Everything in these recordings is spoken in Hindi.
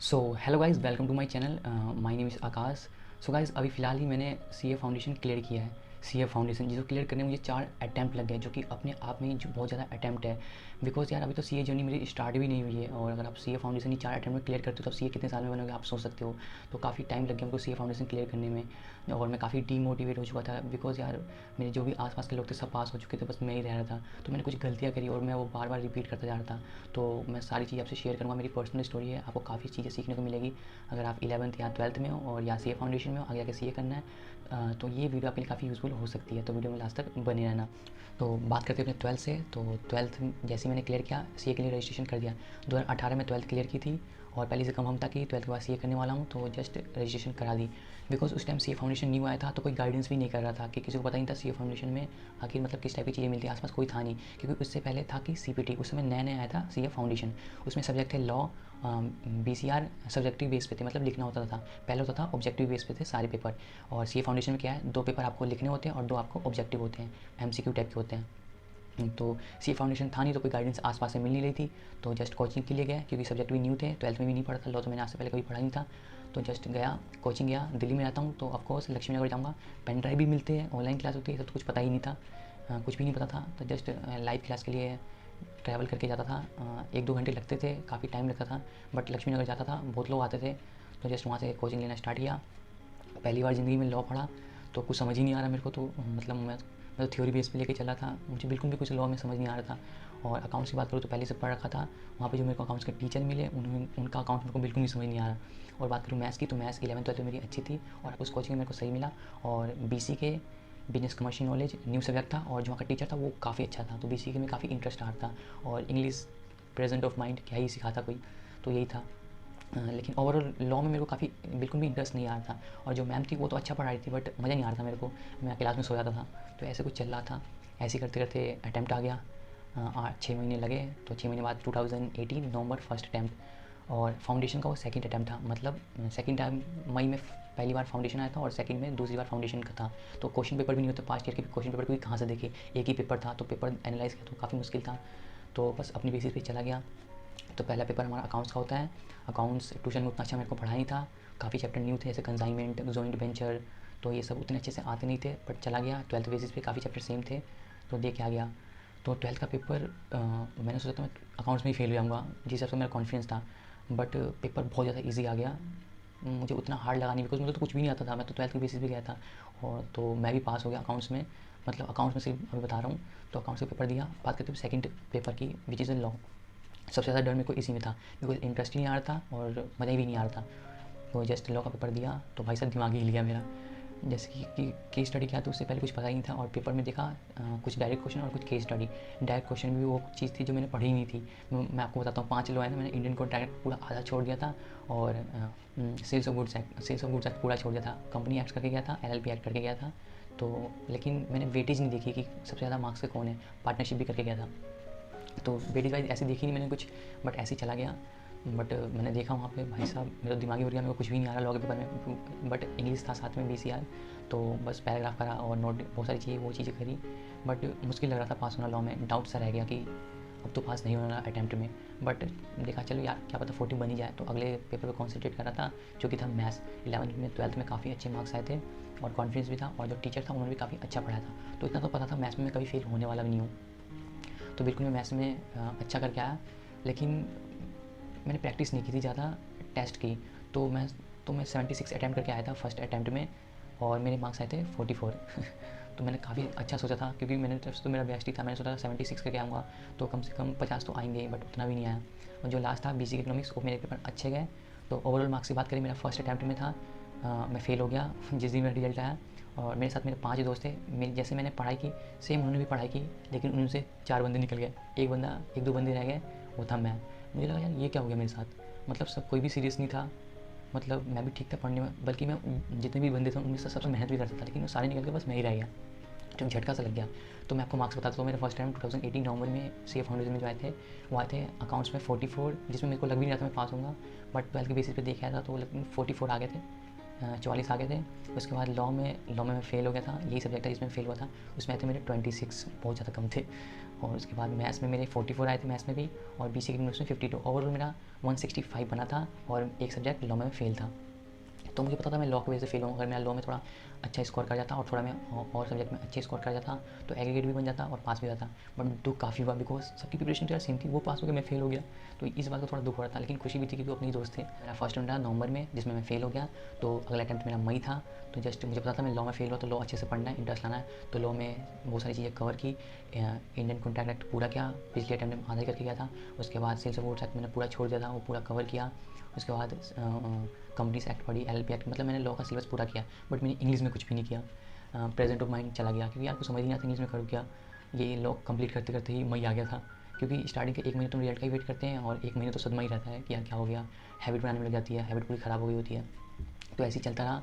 So hello guys, welcome to my channel. My name is Akash. So guys, अभी फ़िलहाल ही मैंने सीए फाउंडेशन क्लियर किया है। सीए फाउंडेशन जिसको क्लियर करने में मुझे 4 अटैम्प्ट लग गए, जो कि अपने आप में जो बहुत ज़्यादा अटैम्प्ट है। बिकॉज़ यार अभी तो सीए जर्नी मेरी स्टार्ट भी नहीं हुई है, और अगर आप सीए फाउंडेशन ही 4 अटैम्प्ट में क्लियर करते हो तो सीए कितने साल में बनोगे आप सोच सकते हो। तो काफ़ी टाइम लग गया हमको सीए फाउंडेशन क्लियर करने में, और मैं काफ़ी डीमोटिवेट हो चुका था। बिकॉज़ यार मेरे जो भी आस-पास के लोग थे सब पास हो चुके थे, बस मैं ही रह रहा था। तो मैंने कुछ गलतियाँ करी और मैं वो बार-बार रिपीट करता जा रहा था। तो मैं सारी चीज़ें आपसे शेयर करूँगा। मेरी पर्सनल स्टोरी है, आपको काफ़ी चीज़ें सीखने को मिलेगी अगर आप 11th या 12th में हो और या सीए फाउंडेशन में हो, आगे जाके सीए करना है। तो ये वीडियो आपके लिए काफ़ी यूज़फुल हो सकती है, तो वीडियो में लास्ट तक बने रहना। तो बात करते हैं अपने 12th से। तो 12th जैसे ही मैंने क्लियर किया, सीए के लिए रजिस्ट्रेशन कर दिया। 2018 में 12th क्लियर की थी, और पहले से कंफर्म था कि 12th के बाद सीए करने वाला हूँ, तो जस्ट रजिस्ट्रेशन करा दी। बिकॉज़ उस टाइम सीए फाउंडेशन न्यू आया था, तो कोई गाइडेंस भी नहीं कर रहा था, कि किसी को पता नहीं था सीए फाउंडेशन में आखिर मतलब किस टाइप की चीज़ें मिलती है, आसपास कोई था नहीं। क्योंकि उससे पहले था कि सीपीटी, उस समय नया नया आया था सीए फाउंडेशन। उसमें सब्जेक्ट थे लॉ, बीसीआर सब्जेक्टिव बेस पे थे, मतलब लिखना होता था। पहले होता था ऑब्जेक्टिव बेस पे थे सारे पेपर, और सीए फाउंडेशन में क्या है, 2 पेपर आपको लिखने होते हैं और 2 आपको ऑब्जेक्टिव होते हैं, एमसीक्यू टाइप के होते हैं। तो सीए फाउंडेशन था नहीं, तो कोई गाइडेंस आसपास से मिल नहीं रही थी। तो जस्ट कोचिंग के लिए गया, क्योंकि सब्जेक्ट भी न्यू थे, 12th में भी नहीं पढ़ा था लॉ, तो मैंने आज से पहले कभी पढ़ा नहीं था। तो जस्ट गया, कोचिंग गया। दिल्ली में रहता हूँ, तो ऑफकोर्स लक्ष्मी नगर जाऊँगा। पेन ड्राइव भी मिलते हैं, ऑनलाइन क्लास होती है, सब तो कुछ पता ही नहीं था। कुछ भी नहीं पता था, तो जस्ट लाइव क्लास के लिए ट्रैवल करके जाता था। 1-2 घंटे लगते थे, काफ़ी टाइम लगता था, बट लक्ष्मी नगर जाता था, बहुत लोग आते थे। तो जस्ट वहाँ से कोचिंग लेना स्टार्ट किया। पहली बार ज़िंदगी में लॉ पढ़ा, तो कुछ समझ ही नहीं आ रहा मेरे को। तो मतलब मैं तो थ्योरी बेस पे लेके चला था, मुझे बिल्कुल भी कुछ लॉ में समझ नहीं आ रहा था। और अकाउंट्स की बात करूँ तो पहले से पढ़ रखा था। वहाँ पे जो मेरे को अकाउंट्स के टीचर मिले, उनका अकाउंट मेरे को बिल्कुल नहीं समझ नहीं आ रहा। और बात करूँ मैथ्स की, तो मैथ्स 11th 12th में मेरी अच्छी थी, और उस कोचिंग में मेरे को सही मिला। और बीसी के business commercial knowledge new subject था, और जो वहाँ का टीचर था वो काफ़ी अच्छा था, तो बीसी के में काफ़ी इंटरेस्ट आ रहा था। और इंग्लिश प्रेजेंट ऑफ माइंड क्या ही सिखाता कोई, तो यही था। लेकिन ओवरऑल लॉ में मेरे को काफ़ी बिल्कुल भी इंटरेस्ट नहीं आ रहा था। और जो मैम थी वो तो अच्छा पढ़ा रही थी, बट मज़ा नहीं आ रहा था मेरे को। मैं क्लास में सो जाता था। तो ऐसे कुछ चल रहा था। ऐसे करते करते अटैम्प्ट आ गया। 8-6 महीने लगे, तो 6 महीने बाद 2018 नवंबर फर्स्ट अटैम्प्ट। और फाउंडेशन का वो सेकंड अटैम्प्ट था, मतलब सेकंड टाइम मई में पहली बार फाउंडेशन आया था, और सेकंड में दूसरी बार फाउंडेशन का था। तो क्वेश्चन पेपर भी नहीं होते, पास्ट ईयर के क्वेश्चन पेपर भी कहाँ से देखे, एक ही पेपर था, तो पेपर एनालाइज किया तो काफ़ी मुश्किल था। तो बस अपनी बेसिस पे चला गया। तो पहला पेपर हमारा अकाउंट्स का होता है। अकाउंट्स ट्यूशन में उतना अच्छा मेरे को पढ़ा नहीं था, काफ़ी चैप्टर न्यू थे, जैसे कंसाइनमेंट, जॉइंट वेंचर, तो ये सब उतने अच्छे से आते नहीं थे, बट चला गया। 12th बेसिस पे काफ़ी चैप्टर सेम थे, तो दे के आ गया। तो 12th का पेपर मैंने सोचा था मैं अकाउंट्स में ही फेल हो जाऊँगा, जिस हिसाब से मेरा कॉन्फिडेंस था। बट पेपर बहुत ज़्यादा ईजी आ गया। मुझे उतना हार्ड लगा नहीं, बिकॉज मुझे तो कुछ भी नहीं आता था, मैं तो 12th के बेसिस पे गया था। और तो मैं भी पास हो गया अकाउंट्स में, मतलब अकाउंट्स में से अभी बता रहा हूँ। तो अकाउंट्स का पेपर दिया। बात करते हुए सेकंड पेपर की, विच इज़ इन लॉ। सबसे ज़्यादा डर मेरे को इसी में था, बिकॉज इंटरेस्ट ही नहीं आ रहा था और मज़ा भी नहीं आ रहा था। तो जस्ट लॉ का पेपर दिया, तो भाई साहब दिमाग ही हिल गया मेरा। जैसे कि केस स्टडी किया, तो उससे पहले कुछ पता ही नहीं था, और पेपर में देखा कुछ डायरेक्ट क्वेश्चन और कुछ केस स्टडी। डायरेक्ट क्वेश्चन भी वो चीज़ थी जो मैंने पढ़ी ही नहीं थी। मैं आपको बताता हूँ, 5 लॉ है ना, मैंने इंडियन कोड डायरेक्ट पूरा आधा छोड़ दिया था, और सेल्स ऑफ गुड्स एक्ट पूरा छोड़ दिया था। कंपनी एक्ट करके गया था, एलएलपी एक्ट करके गया था। तो लेकिन मैंने वेटेज नहीं देखी कि सबसे ज़्यादा मार्क्स के कौन है। पार्टनरशिप भी करके गया था, तो वेटेज वाइज ऐसे देखी नहीं मैंने कुछ, बट ऐसे ही चला गया। बट मैंने देखा वहाँ पे, भाई साहब मेरा दिमाग ही उड़ गया, मेरे को कुछ भी नहीं आ रहा लॉ के पेपर में। बट इंग्लिश था साथ में बीसीआर, तो बस पैराग्राफ करा और नोट बहुत सारी चीज़ें वो चीज़ें करी। बट मुश्किल लग रहा था पास होना लॉ में, डाउट सा रह गया कि अब तो पास नहीं होना अटैम्प्ट में। बट देखा चलो यार क्या पता 40 बन ही जाए, तो अगले पेपर पर कॉन्सेंट्रेट कर रहा था, जो कि था मैथ्स। 11th में 12th में काफ़ी अच्छे मार्क्स आए थे, और कॉन्फिडेंस भी था, और जो टीचर था उन्होंने भी काफ़ी अच्छा पढ़ाया था। तो इतना तो पता था मैथ्स में मैं कभी फेल होने वाला भी नहीं हूँ। तो बिल्कुल मैं मैथ्स में अच्छा करके आया। लेकिन मैंने प्रैक्टिस नहीं की थी ज़्यादा टेस्ट की। तो मैं 76 अटैम्प्ट करके आया था फर्स्ट अटैम्प्ट में, और मेरे मार्क्स आए थे 44। तो मैंने काफ़ी अच्छा सोचा था, क्योंकि मैंने तरफ से तो मेरा बेस्ट ही था। मैंने सोचा था 76 करके आऊँगा, तो कम से कम 50 तो आएंगे, बट उतना भी नहीं आया। और जो लास्ट था बीसी इकोनॉमिक्स, वो मेरे पेपर अच्छे गए। तो ओवरऑल मार्क्स की बात करें, मेरा फर्स्ट अटैम्प्ट में था, मैं फ़ेल हो गया जिस दिन मेरा रिजल्ट आया। और मेरे साथ मेरे 5 दोस्त थे, मेरे जैसे मैंने पढ़ाई की सेम उन्होंने भी पढ़ाई की, लेकिन उनसे 4 बंदे निकल गए, एक दो बंदे रह गए, वो था मैं। मुझे लगा यार ये क्या हो गया मेरे साथ, मतलब सब कोई भी सीरियस नहीं था, मतलब मैं भी ठीक था पढ़ने में, बल्कि मैं जितने भी बंदे थे उनमें से सबसे मेहनत भी करता था, लेकिन वो सारे निकल के बस मैं ही रह गया। तो झटका सा लग गया। तो मैं आपको मार्क्स बताता हूँ। मेरा फर्स्ट टाइम 2018 नवंबर में सीए फाउंडेशन में जो आए थे, वो आए थे अकाउंट्स में 44, जिसमें मेरे को लग भी नहीं रहा था मैं पास होऊंगा, बट 12th के बेसिस पे देखा था तो लेकिन 44 आ गए थे। 44 आ गए थे। उसके बाद लॉ में मैं फ़ेल हो गया था, यही सब्जेक्ट था जिसमें फ़ेल हुआ था, उसमें आए थे मेरे 26, बहुत ज़्यादा कम थे। और उसके बाद मैथ्स में मेरे 44 आए थे मैथ्स में भी, और बीसीए में उसमें 52, ओवरऑल मेरा 165 बना था, और एक सब्जेक्ट लॉ में फ़ेल था। तो मुझे पता था मैं लॉ की वजह से फेल हूँ। अगर मैं लॉ में थोड़ा अच्छा स्कोर कर जाता और थोड़ा मैं और सब्जेक्ट में अच्छे स्कोर कर जाता तो एग्रीगेट भी बन जाता और पास भी हो जाता। बट दुख काफ़ी हुआ, बिकॉज सबकी प्रिपरेशन तो यार सेम थी, वो पास हो गया, मैं फेल हो गया। तो इस बात का थोड़ा दुख हो रहा था, लेकिन खुशी भी थी क्योंकि वो अपने दोस्त थे। मेरा फर्स्ट अटेम्प्ट था नवंबर में, जिसमें मैं फेल हो गया। तो अगला अटेम्प्ट मेरा मई था। तो जस्ट मुझे पता था मैं लॉ में फेल हुआ, तो लॉ अच्छे से पढ़ना है, इंटरेस्ट लाना है। तो लॉ में बहुत सारी चीज़ें कवर की, इंडियन कॉन्ट्रैक्ट एक्ट पूरा किया, पिछले अटेम्प्ट में आधा ही करके गया था। उसके बाद सेल्स ऑफ गुड्स एक्ट मैंने पूरा छोड़ दिया था, वो पूरा कवर किया। उसके बाद कंपनीज एक्ट पढ़ी, एलएलपी एक्ट, मतलब मैंने लॉ का सिलेबस पूरा किया। बट मैंने इंग्लिश में कुछ भी नहीं किया। प्रेजेंट ऑफ माइंड चला गया, क्योंकि आपको समझ नहीं आता इंग्लिश में करूँ क्या। ये लॉ कंप्लीट करते करते ही मई आ गया था, क्योंकि स्टार्टिंग के 1 महीने तो रिजल्ट का ही वेट करते हैं, और 1 महीने तो सदमा ही रहता है कि यार क्या हो गया, हैबिट बनाने में लग जाती है, हैबिट पूरी ख़राब हो गई होती है। तो ऐसे ही चलता रहा।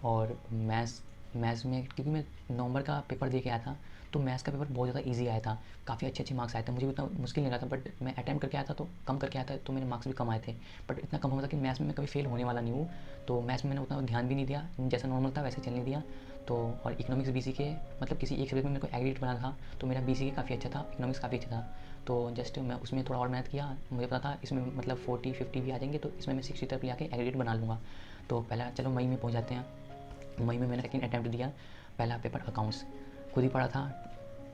और मैथ्स में क्योंकि मैं नवंबर का पेपर दे के आया था, तो मैथ्स का पेपर बहुत ज़्यादा इजी आया था, काफ़ी अच्छे मार्क्स आए थे। मुझे भी उतना मुश्किल नहीं लगा था, बट मैं अटैम्प्ट करके आया था तो कम करके आया था, तो मेरे मार्क्स भी कम आए थे। बट इतना कम हुआ था कि मैथ्स में मैं कभी फेल होने वाला नहीं हूँ। तो मैथ्स में मैंने उतना ध्यान भी नहीं दिया, जैसा नॉर्मल था वैसे चलने दिया। तो और इकोनॉमिक्स बीसी के, मतलब किसी एक सब्जेक्ट में मेरे को एग्रीगेट बना था, तो मेरा बीसी के काफ़ी अच्छा था, इकोनॉमिक्स काफ़ी अच्छा था। तो जस्ट मैं उसमें थोड़ा और मेहनत किया, मुझे पता था इसमें मतलब 40-50 भी आ जाएंगे, तो इसमें मैं 60 तक ले आके एग्रीगेट बना लूँगा। तो पहला चलो मई में पहुँच जाते हैं। मई में मैंने सेकंड अटैम्प्ट दिया। पहला पेपर अकाउंट्स, खुद ही पढ़ा था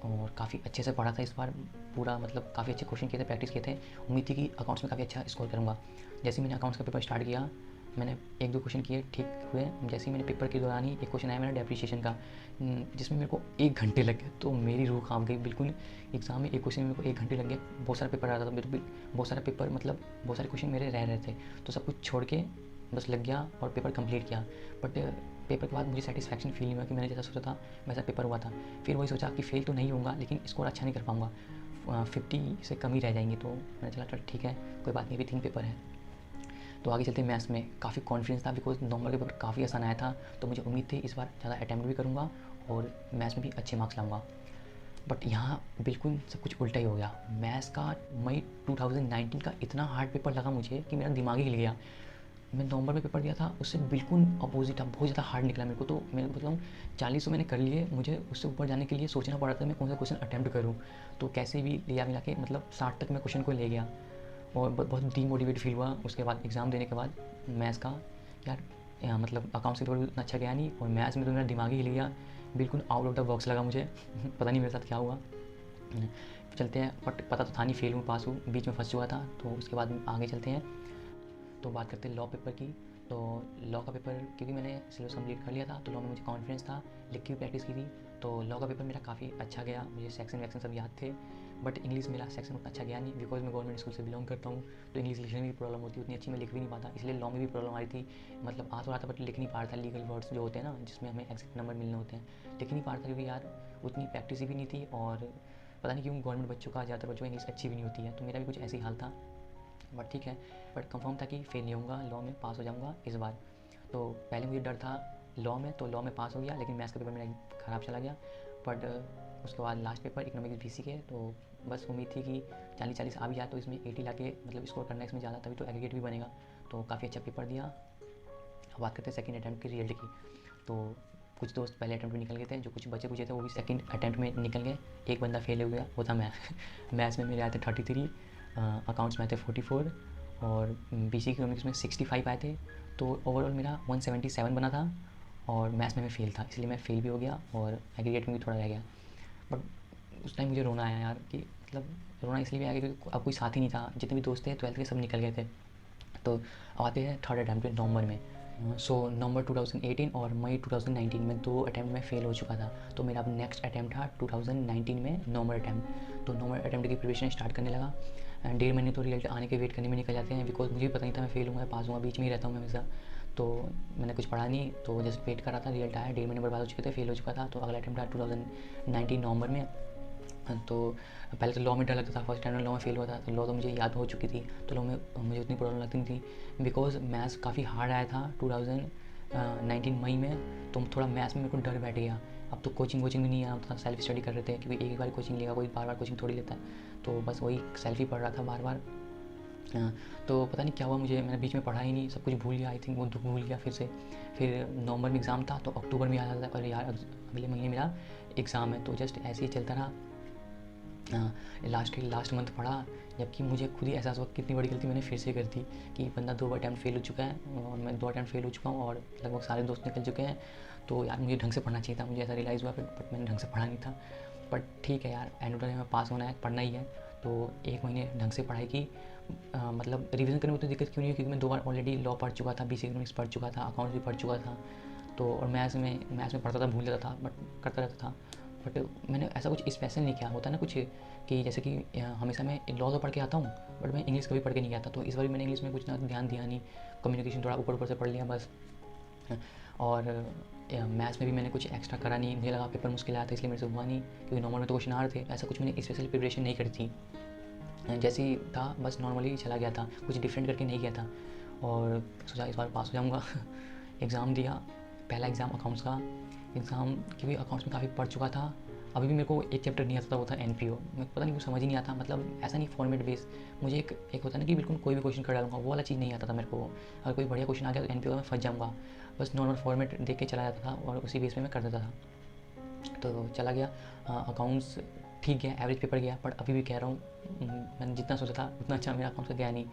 और काफ़ी अच्छे से पढ़ा था इस बार, पूरा मतलब काफ़ी अच्छे क्वेश्चन किए थे, प्रैक्टिस किए थे। उम्मीद थी कि अकाउंट्स में काफ़ी अच्छा स्कोर करूँगा। जैसे ही मैंने अकाउंट्स का पेपर स्टार्ट किया, मैंने 1-2 क्वेश्चन किए, ठीक हुए। जैसे ही मैंने पेपर के दौरान ही एक क्वेश्चन आया मेरा डेप्रिसिएशन का, जिसमें मेरे को 1 घंटे लग गए, तो मेरी रूह काँप गई बिल्कुल। एग्ज़ाम में एक क्वेश्चन में मेरे को 1 घंटे लग गए। बहुत सारा पेपर आ रहा था, बिल्कुल बहुत सारा पेपर, मतलब बहुत सारे क्वेश्चन मेरे रह रहे थे, तो सब कुछ छोड़ के बस लग गया और पेपर कंप्लीट किया। बट पेपर के बाद मुझे सेटिस्फैक्शन फील नहीं हुआ कि मैंने जैसा सोचा था वैसा पेपर हुआ था। फिर वही सोचा कि फ़ेल तो नहीं होऊंगा, लेकिन स्कोर अच्छा नहीं कर पाऊँगा, 50 से कम ही रह जाएंगे। तो मैंने चला चल ठीक है, कोई बात नहीं, अभी 3 पेपर है। तो आगे चलते मैथ्स में काफ़ी कॉन्फिडेंस था, बिकॉज नवंबर के पेपर काफ़ी आसान आया था, तो मुझे उम्मीद थी इस बार ज़्यादा अटैम्प्ट भी करूँगा और मैथ्स में भी अच्छे मार्क्स लाऊंगा। बट यहाँ बिल्कुल सब कुछ उल्टा ही हो गया। मैथ्स का मई 2019 का इतना हार्ड पेपर लगा मुझे कि मेरा दिमाग ही हिल गया। मैं नवंबर में पेपर दिया था, उससे बिल्कुल अपोजिट था, बहुत ज़्यादा हार्ड निकला मेरे को। तो मैं बताऊँ 40 तो मैंने कर लिए, मुझे उससे ऊपर जाने के लिए सोचना पड़ा था मैं कौन सा क्वेश्चन अटैम्प्ट करूँ। तो कैसे भी लिया मिला के मतलब 60 तक मैं क्वेश्चन को ले गया, और बहुत डीमोटिवेट फील हुआ उसके बाद एग्ज़ाम देने के बाद मैथ्स का। यार मतलब अकाउंट्स के पेपर भी उतना अच्छा गया नहीं, और मैथ्स में तो मेरा दिमाग ही हिल गया, बिल्कुल आउट ऑफ द बॉक्स लगा मुझे। पता नहीं मेरे साथ क्या हुआ। चलते हैं, बट पता तो था नहीं फेल हूँ पास हूँ, बीच में फंस चुका था। तो उसके बाद आगे चलते हैं, तो बात करते हैं लॉ पेपर की। तो लॉ का पेपर क्योंकि मैंने सिलेबस कंप्लीट कर लिया था, तो लॉ में मुझे कॉन्फिडेंस था, लिख की भी प्रैक्टिस की थी। तो लॉ का पेपर मेरा काफ़ी अच्छा गया, मुझे सेक्शन वैक्शन सब याद थे। बट इंग्लिश मेरा सेक्शन उतना अच्छा गया नहीं, बिकॉज मैं गवर्नमेंट स्कूल से बिलोंग करता हूँ, तो इंग्लिश लिखने में भी प्रॉब्लम होती है, उतनी अच्छी मैं लिख भी नहीं पाता, इसलिए लॉ में भी प्रॉब्लम आ रही थी। मतलब आ तो रहा था बट लिख नहीं पा रहा था, लीगल वर्ड्स जो होते हैं ना जिसमें हमें एग्जैक्ट नंबर मिलने होते हैं, लिख नहीं पा रहा था, क्योंकि यार उतनी प्रैक्टिस भी नहीं थी, और पता नहीं क्यों गवर्नमेंट बच्चों का ज़्यादातर बच्चों की इंग्लिश अच्छी भी नहीं होती है, तो मेरा भी कुछ ऐसे ही हाल था। बट ठीक है, बट कंफर्म था कि फेल नहीं होऊंगा, लॉ में पास हो जाऊंगा इस बार। तो पहले मुझे डर था लॉ में, तो लॉ में पास हो गया, लेकिन मैथ्स का पेपर मेरा ख़राब चला गया। बट उसके बाद लास्ट पेपर इकोनॉमिक्स बीसी के, तो बस उम्मीद थी कि 40-40 आ भी जाए, तो इसमें 80 ला के मतलब स्कोर करना इसमें ज़्यादा, तभी तो एग्रीगेट भी बनेगा। तो काफ़ी अच्छा पेपर दिया। अब बात करते हैं सेकंड अटैम्प्ट की रिजल्ट की। तो कुछ दोस्त पहले अटैम्प्ट में निकल गए थे, जो कुछ बचे कुचे थे वो भी सेकंड अटैम्प्ट में निकल गए। एक बंदा फेल हो गया, वो था मैं। मैथ्स में मेरे आए थे 33, अकाउंट्स में आए थे 44, और बीसी इकोनॉमिक्स में 65 आए थे। तो ओवरऑल मेरा 177 बना था, और मैथ्स में मैं फेल था, इसलिए मैं फेल भी हो गया, और एग्रीगेट में भी थोड़ा रह गया। बट उस टाइम मुझे रोना आया यार, कि मतलब रोना इसलिए भी आया क्योंकि अब कोई साथी नहीं था, जितने भी दोस्त थे 12th के सब निकल गए थे। तो अब आते हैं थर्ड अटैम्प्ट पे नवंबर में। सो नवंबर 2018 और मई 2019 में 2 अटैम्प्ट में फ़ेल हो चुका था। तो मेरा अब नेक्स्ट अटैम्प्ट था 2019 में नवंबर अटैम्प्ट। तो नवंबर अटैम्प्ट की प्रिपरेशन स्टार्ट करने लगा। 1.5 महीने तो रिजल्ट आने के वेट करने में निकल जाते हैं, बिकॉज मुझे भी पता नहीं था मैं फेल हूँ पास हूँ, बीच में ही रहता हूँ मैं हमेशा। तो मैंने कुछ पढ़ा नहीं, तो जस्ट वेट कर रहा था, रिजल्ट आया, 1.5 महीने बर्बाद हो चुके थे, फेल हो चुका था। तो अगला अटैम्प्ट था 2019 नवंबर में। तो पहले तो लॉ में डर लगता था, फर्स्ट टाइम लॉ में फेल हुआ था, तो लॉ तो मुझे याद हो चुकी थी, तो लॉ में मुझे उतनी प्रॉब्लम लगती नहीं थी, बिकॉज मैथ्स काफ़ी हार्ड आया था 2019 मई में। तो थोड़ा मैथ्स में मेरे को डर बैठ गया। अब तो कोचिंग भी नहीं आया था, सेल्फ स्टडी कर रहे थे, क्योंकि एक बार कोचिंग लेगा, कोई बार बार कोचिंग थोड़ी लेता है। तो बस वही सेल्फ ही पढ़ रहा था बार बार। तो पता नहीं क्या हुआ मुझे, मैंने बीच में पढ़ा ही नहीं, सब कुछ भूल गया। आई थिंक वो दुख भूल गया फिर से। फिर नवंबर में एग्ज़ाम था तो अक्टूबर में याद आता है, अरे यार अगले महीने मेरा एग्ज़ाम है। तो जस्ट ऐसे ही चलता रहा। लास्ट मंथ पढ़ा, जबकि मुझे खुद ही एहसास हुआ कितनी बड़ी गलती मैंने फिर से कर दी कि बंदा 2 अटैम्प्ट फेल हो चुका है और मैं 2 अटैम्प्ट फेल हो चुका हूँ और लगभग सारे दोस्त निकल चुके हैं। तो यार मुझे ढंग से पढ़ना चाहिए था, मुझे ऐसा रियलाइज़ हुआ, बट मैंने ढंग से पढ़ा नहीं था। बट ठीक है यार, एंड ऑफ द डे में पास होना है, पढ़ना ही है। तो 1 महीने ढंग से पढ़ाई की। मतलब रिवीजन करने में उतनी दिक्कत क्यों नहीं हुई, क्योंकि मैं 2 बार ऑलरेडी लॉ पढ़ चुका था, बीसी इकोनॉमिक्स पढ़ चुका था, अकाउंट्स भी पढ़ चुका था। तो और मैथ्स में पढ़ता था, भूल जाता था, बट करता रहता था। बट मैंने ऐसा कुछ स्पेशल नहीं किया। होता है ना कुछ कि जैसे कि हमेशा मैं लॉ तो पढ़ के आता हूँ, बट मैं इंग्लिश कभी पढ़ के नहीं आता। तो इस बार मैंने इंग्लिश में कुछ ना ध्यान दिया नहीं, कम्युनिकेशन थोड़ा ऊपर ऊपर से पढ़ लिया बस। और मैथ्स में भी मैंने कुछ एक्स्ट्रा करा नहीं, मुझे लगा पेपर मुश्किल आया था इसलिए मेरे से हुआ नहीं, क्योंकि नॉर्मल में तो क्वेश्चन आ रहे थे। ऐसा कुछ मैंने स्पेशल प्रिपरेशन नहीं करी थी, जैसे ही था बस नॉर्मली चला गया था, कुछ डिफरेंट करके नहीं गया था। और सोचा इस बार पास हो जाऊँगा। एग्ज़ाम दिया, पहला एग्ज़ाम अकाउंट्स का एग्ज़ाम, क्योंकि अकाउंट्स में काफ़ी पढ़ चुका था। अभी भी मेरे को एक चैप्टर नहीं आता था, वो था एनपीओ। मेरे को पता नहीं, कुछ समझ ही नहीं आता, मतलब ऐसा नहीं फॉर्मेट बेस। मुझे एक होता है ना कि बिल्कुल कोई भी क्वेश्चन कर डालूंगा, वो वाला चीज़ नहीं आता था मेरे को। अगर कोई बढ़िया क्वेश्चन आ गया तो एनपीओ में फंस जाऊँगा। बस नॉर्मल फॉर्मेट देख के चला जाता था और उसी बेस पे मैं कर देता था। तो चला गया अकाउंट्स, ठीक गया, एवरेज पेपर गया। बट अभी भी कह रहा हूँ, मैंने जितना सोचा था उतना अच्छा मेरा अकाउंट्स का गया नहीं।